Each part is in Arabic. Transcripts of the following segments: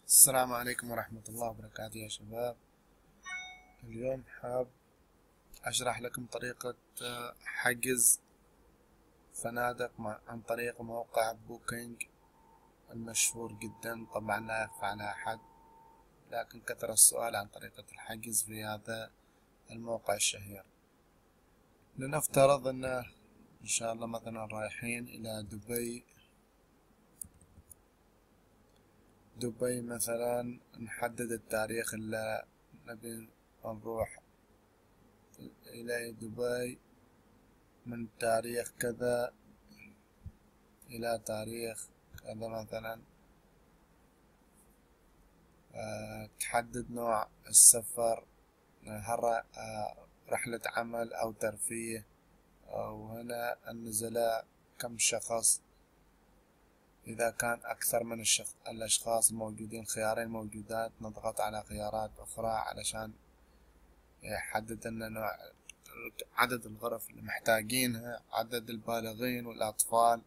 السلام عليكم ورحمة الله وبركاته يا شباب. اليوم حاب أشرح لكم طريقة حجز فنادق عن طريق موقع بوكينج المشهور جدا. طبعا لا يخفى على أحد، لكن كثر السؤال عن طريقة الحجز في هذا الموقع الشهير. لنفترض أن إن شاء الله مثلا رايحين إلى دبي مثلا، نحدد التاريخ اللي نبي نروح إلى دبي من تاريخ كذا إلى تاريخ كذا مثلا. تحدد نوع السفر، هل رحلة عمل أو ترفيه، وهنا النزلاء كم شخص. إذا كان أكثر من الأشخاص الموجودين خيارين موجودات، نضغط على خيارات أخرى علشان يحدد لنا نوع عدد الغرف اللي محتاجينها، عدد البالغين والأطفال.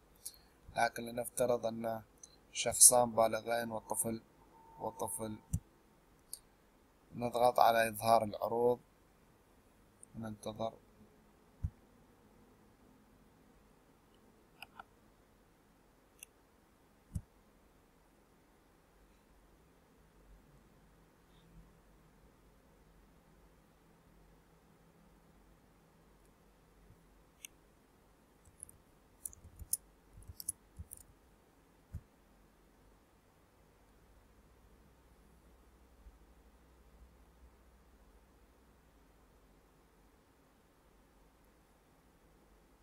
لكن لنفترض أن شخصان بالغين وطفل. نضغط على إظهار العروض وننتظر.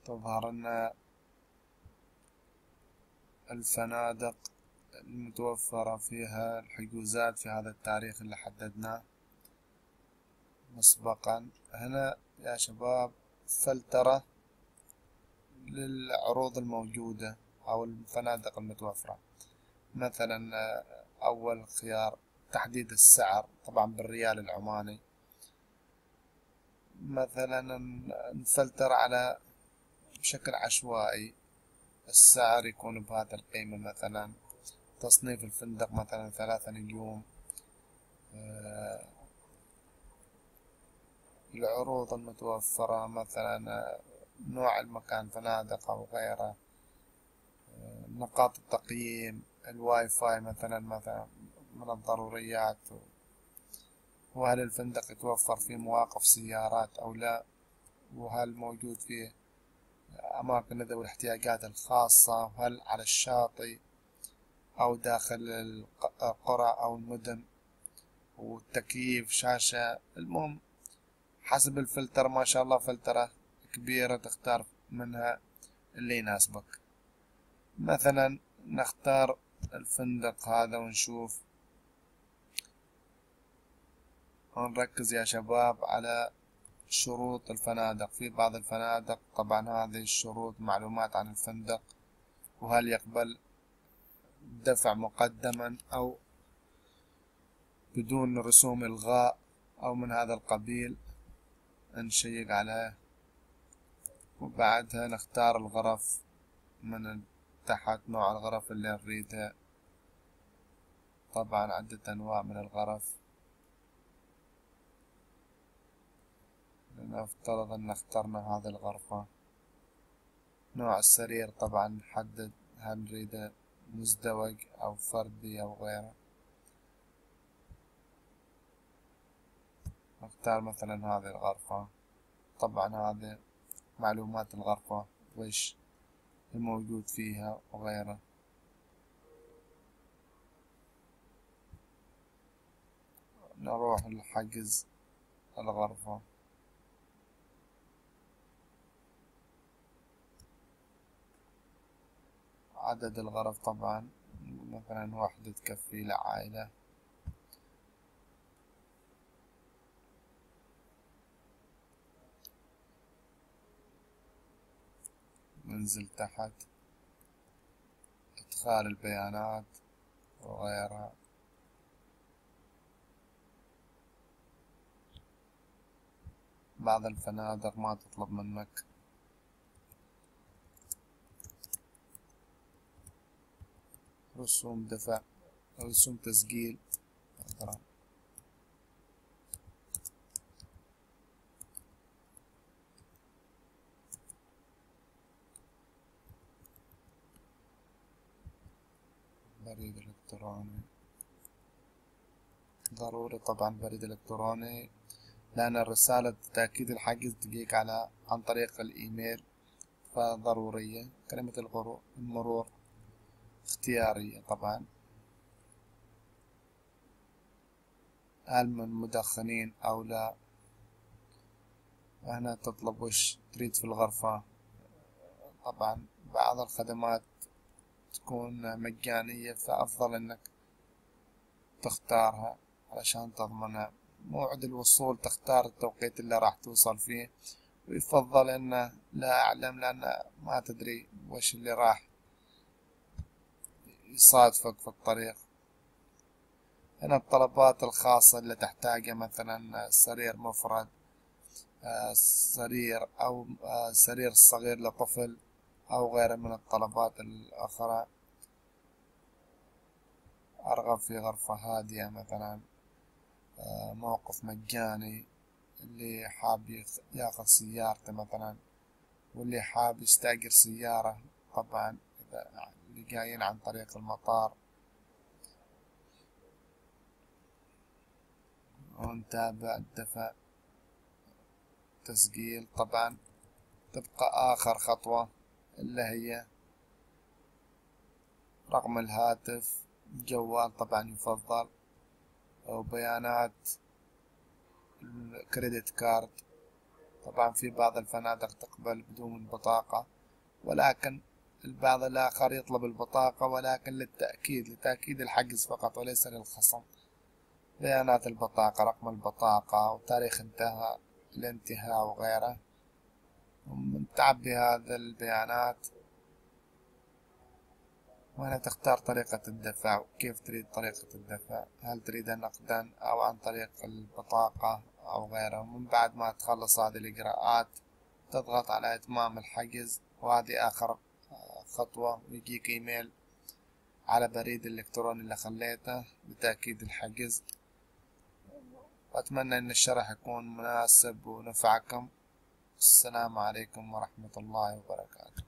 تظهر لنا الفنادق المتوفرة فيها الحجوزات في هذا التاريخ اللي حددناه مسبقا. هنا يا شباب فلترة للعروض الموجودة أو الفنادق المتوفرة. مثلا أول خيار تحديد السعر، طبعا بالريال العماني. مثلا نفلتر على بشكل عشوائي، السعر يكون بهذا القيمة. مثلا تصنيف الفندق مثلا 3 نجوم. العروض المتوفرة مثلا نوع المكان، فنادق أو غيره. نقاط التقييم، الواي فاي مثلا من الضروريات. وهل الفندق يتوفر فيه مواقف سيارات أو لا، وهل موجود فيه أماكن ذوي الاحتياجات الخاصة، وهل على الشاطئ أو داخل القرى أو المدن، والتكييف، شاشة. المهم حسب الفلتر، ما شاء الله فلترة كبيرة تختار منها اللي يناسبك. مثلا نختار الفندق هذا ونشوف، ونركز يا شباب على شروط الفنادق. في بعض الفنادق طبعا هذه الشروط معلومات عن الفندق، وهل يقبل دفع مقدما أو بدون رسوم إلغاء أو من هذا القبيل. نشيك عليه، وبعدها نختار الغرف من تحت، نوع الغرف اللي نريدها. طبعا عدة أنواع من الغرف. لنفترض أن اخترنا هذه الغرفة. نوع السرير طبعا نحدد هل نريده مزدوج أو فردي أو غيره. نختار مثلا هذه الغرفة. طبعا هذه معلومات الغرفة، وش الموجود فيها وغيره. نروح لحجز الغرفة. عدد الغرف طبعا مثلا واحدة تكفي لعائلة. ننزل تحت، إدخال البيانات وغيرها. بعض الفنادق ما تطلب منك رسوم دفع رسوم تسجيل مثلا. بريد إلكتروني ضروري طبعا، بريد إلكتروني، لأن الرسالة تأكيد الحجز تجيك عن طريق الإيميل، فضرورية. كلمة المرور اختيارية طبعا. هل من مدخنين أو لا. وهنا تطلب وش تريد في الغرفة. طبعا بعض الخدمات تكون مجانية، فأفضل إنك تختارها علشان تضمنها. موعد الوصول تختار التوقيت اللي راح توصل فيه، ويفضل إنه لا أعلم، لأن ما تدري وش اللي راح يصادفك في الطريق. هنا الطلبات الخاصة اللي تحتاجها، مثلا سرير مفرد، سرير أو سرير صغير لطفل أو غيره من الطلبات الأخرى. أرغب في غرفة هادية مثلا، موقف مجاني، اللي حاب ياخذ سيارته مثلا، واللي حاب يستأجر سيارة طبعا إذا اللي جايين عن طريق المطار. ونتابع الدفع، تسجيل طبعا. تبقى آخر خطوة اللي هي رقم الهاتف، الجوال طبعا يفضل، وبيانات الكريدت كارد. طبعا في بعض الفنادق تقبل بدون البطاقة، ولكن البعض الآخر يطلب البطاقة، ولكن لتأكيد الحجز فقط وليس للخصم. بيانات البطاقة، رقم البطاقة وتاريخ الانتهاء وغيره. تعبي هذه البيانات، وهنا تختار طريقة الدفع وكيف تريد طريقة الدفع، هل تريد نقدا أو عن طريق البطاقة أو غيره. ومن بعد ما تخلص هذه الإجراءات تضغط على إتمام الحجز، وهذه آخر خطوة، ويجيك إيميل على بريد الإلكتروني اللي خليته بتأكيد الحجز. وأتمنى أن الشرح يكون مناسب ونفعكم. السلام عليكم ورحمة الله وبركاته.